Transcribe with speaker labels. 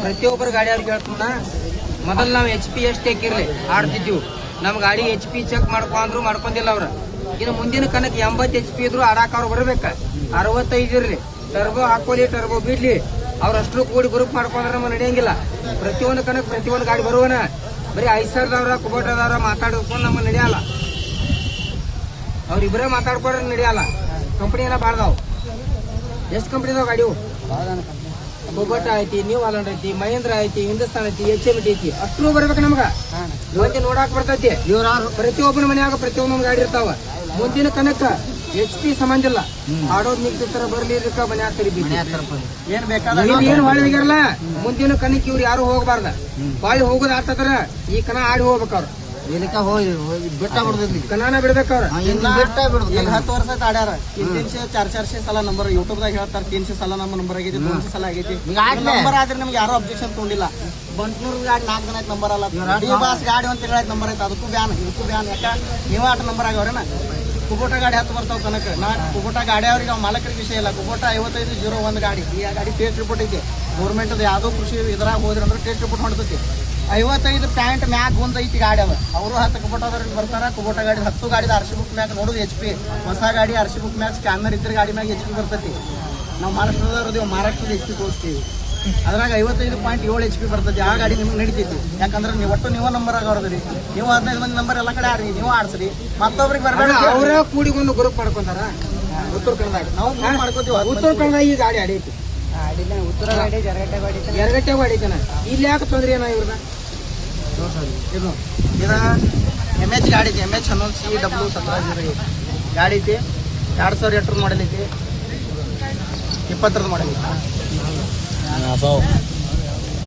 Speaker 1: ಪ್ರತಿಯೊಬ್ಬರು ಗಾಡಿ ಅವ್ರಿಗೆ ಹೇಳ್ತಾನ ಮೊದಲು ನಾವು HP ಎಷ್ಟೇ ಹಾಕಿರ್ಲಿ ಆಡ್ತಿದ್ದೀವಿ. ನಮ್ಮ ಗಾಡಿ HP ಚೆಕ್ ಮಾಡ್ಕೊಂಡ್ರು ಮಾಡ್ಕೊಂಡಿಲ್ಲ ಅವ್ರ. ಇನ್ನು ಮುಂದಿನ ಕನಕ್ಕೆ 80 HP ಇದ್ರು ಆಡಾಕ ಅವ್ರು ಬರ್ಬೇಕ. 65 ಇರ್ಲಿ, ಟರ್ಬೋ ಹಾಕೋಲಿ ಟರ್ಬೋ ಬಿಡ್ಲಿ, ಅವ್ರ ಅಷ್ಟ್ರು ಕೂಡಿ ಗ್ರೂಪ್ ಮಾಡ್ಕೊಂಡ್ರೆ ನಮ್ಗೆ ನಡೆಯಂಗಿಲ್ಲ. ಪ್ರತಿಯೊಂದು ಕನಕ್ ಪ್ರತಿಯೊಂದು ಗಾಡಿ ಬರುವನ ಬರೀ ಐಸರ್ದವ್ರ ಕುಬೋಟದವ್ರ ಮಾತಾಡ್ಕೊಂಡು ನಮ್ಗೆ ನಡೆಯಲ್ಲ. ಅವ್ರಿಬ್ಬರೇ ಮಾತಾಡ್ಕೊಂಡ್ರೆ ನಡೆಯಲ್ಲ. ಕಂಪನಿ ಎಲ್ಲ ಬಾಳ್ದಾವ್. ಎಷ್ಟು ಕಂಪನಿ ಇದಾವ ಗಾಡಿವು? ಕುಬೋಟ ಐತಿ, ನ್ಯೂ ಹಾಲೆಂಡ್ ಐತಿ, ಮಹೇಂದ್ರ ಐತಿ, ಹಿಂದೂಸ್ತಾನ್ ಐತಿ, HM ಐತಿ. ಅಷ್ಟು ಬರ್ಬೇಕು ನಮ್ಗ. ಮಂದಿ ನೋಡಾಕ್ ಬರ್ತೈತಿ. ಪ್ರತಿಯೊಬ್ಬನ ಮನ್ಯಾಗ ಪ್ರತಿಯೊಂದೊಂದು ಗಾಡಿ ಇರ್ತಾವ. ಮುಂದಿನ ಕನಕ HP ಸಂಬಂಧ ಇಲ್ಲ. ಆಡೋದ್ ನಿಗ್ತಿರ್ತಾರ ಬರ್ಲಿ ಮನ್ಯಾಗ ತರಿಬಿ ಏನ್ ಬೇಕಾದ್ರೆ ಏನ್ ಹೊಳಿ ಹೋಗ್ಯಾರಲ್ಲ. ಮುಂದಿನ ಕನಕ್ ಇವ್ರು ಯಾರು ಹೋಗ್ಬಾರ್ದ. ಹೊಳಿ ಹೋಗೋದ್ ಆತದ್ರ ಈ ಕನ ಆಡಿ ಹೋಗ್ಬೇಕವ್ರ.
Speaker 2: ಬೆಟ್ಟ ಬಿಡ್ತೈತಿ
Speaker 1: ಕನಾನ ಬಿಡ್ಬೇಕವ್ರ.
Speaker 2: 10 ವರ್ಷ ಆಡ್ಯಾರ. 300-400 ಸಲ ನಂಬರ್ ಯೂಟ್ಯೂಬ್ದಾಗ ಹೇಳ್ತಾರ. 300 ಸಲ ನಮ್ಮ ನಂಬರ್ ಆಗೈತಿ, 200 ಸಲ ಆಗೈತಿ. ನಂಬರ್ ಆದ್ರೆ ನಮ್ಗೆ ಯಾರು ಅಬ್ಜೆಕ್ಷನ್ ತಗೊಂಡಿಲ್ಲ. ಬಂಟ್ನೂರ್ ಗಾಡಿ 4 ಜನ ನಂಬರ್ ಅಲ್ಲ, ಬಾಸ್ ಗಾಡಿ ಅಂತ ಹೇಳಕ್ ನಂಬರ್ ಐತೆ. ಅದಕ್ಕೂ ಬ್ಯಾನ್, ಇದಕ್ಕೂ ಬ್ಯಾನ್. ಯಾಕ ನೀವ ಆಟ ನಂಬರ್ ಆಗವ್ರೇನ? ಕುಬೋಟ ಗಾಡಿ 10 ಬರ್ತಾವ ಕನಕ. ಕುಬೋಟ ಗಾಡಿ ಅವ್ರಿಗೆ ಮಾಲಕರಿಗೆ ವಿಷಯ ಇಲ್ಲ. ಕುಬೋಟ 5501 ಗಾಡಿ. ಈ ಗಾಡಿ ಟೇಸ್ಟ್ ರಿಪೋರ್ಟ್ ಐತಿ ಗೌರ್ಮೆಂಟ್. ಯಾವ್ದೋ ಕೃಷಿ ಇದ್ರಾಗ ಹೋದ್ರಿ ಅಂದ್ರೆ ಟೇಸ್ಟ್ ರಿಪೋರ್ಟ್ ಹೊಡ್ತೈತಿ. 55 ಪ್ಯಾಂಟ್ ಮ್ಯಾಗ್ ಒಂದ್ ಐತಿ ಗಾಡಿ ಅವ. ಅವರು 10 ಕುಬೋಟದವ್ರಿಗೆ ಬರ್ತಾರ. ಕುಬೋಟ ಗಾಡಿ 10 ಗಾಡಿದ RC ಬುಕ್ ಮ್ಯಾಗ ನೋಡುದು HP. ಹೊಸ ಗಾಡಿ RC ಬುಕ್ ಮ್ಯಾಗ ಸ್ಕ್ಯಾನರ್ ಇದ್ರೆ ಗಾಡಿ ಮ್ಯಾಗ HP ಬರ್ತೈತಿ. ನಾವು ಮಹಾರಾಷ್ಟ್ರದವ್ರದೇವು, ಮಹಾರಾಷ್ಟ್ರದ HP ತೋರಿಸ್ತೀವಿ. ಅದ್ರಾಗ 55.7 HP ಬರ್ತೈತಿ. ಆ ಗಾಡಿ ನಿಮ್ಗೆ ನಡೀತೈತಿ. ಯಾಕಂದ್ರೆ ನೀವು ಒಟ್ಟು ನೀವ ನಂಬರ್ ಆಗವ್ರದ್ರಿ. ನೀವು 15 ಮಂದಿ ನಂಬರ್ ಎಲ್ಲ ಕಡೆ ಆಡ್ರಿ, ನೀವು ಆಡ್ಸ್ರಿ. ಮತ್ತೊಬ್ರಿಗೆ ಬರಬೇಡ.
Speaker 1: ಅವ್ರ ಕೂಡಿ ಒಂದು ಗ್ರೂಪ್ ಮಾಡ್ಕೊಂತಾರ. ಉತ್ತರ ಕನ್ನಡ ನಾವು
Speaker 2: ಮಾಡ್ಕೋತೀವಿ.
Speaker 1: ಉತ್ತರ ಕನ್ನಡ ಈ ಗಾಡಿ ಆಡೈತಿ.
Speaker 2: ಉತ್ತರ ಗಾಡಿ
Speaker 1: ಎರಗಟ್ಟೆ ಗಾಡಿ ಐತನ. ಇಲ್ಲಿ ಯಾಕೆ ತೊಂದ್ರೆ ಏನ ಇವ್ರನ್ನ?
Speaker 2: ಇದು MH ಗಾಡಿ ಐತಿ. MH 11CW1708 ಗಾಡಿ ಐತಿ. 2008 ಮಾಡಲ್ ಐತಿ. 20 ಮಾಡಲ್ ಐತಿ.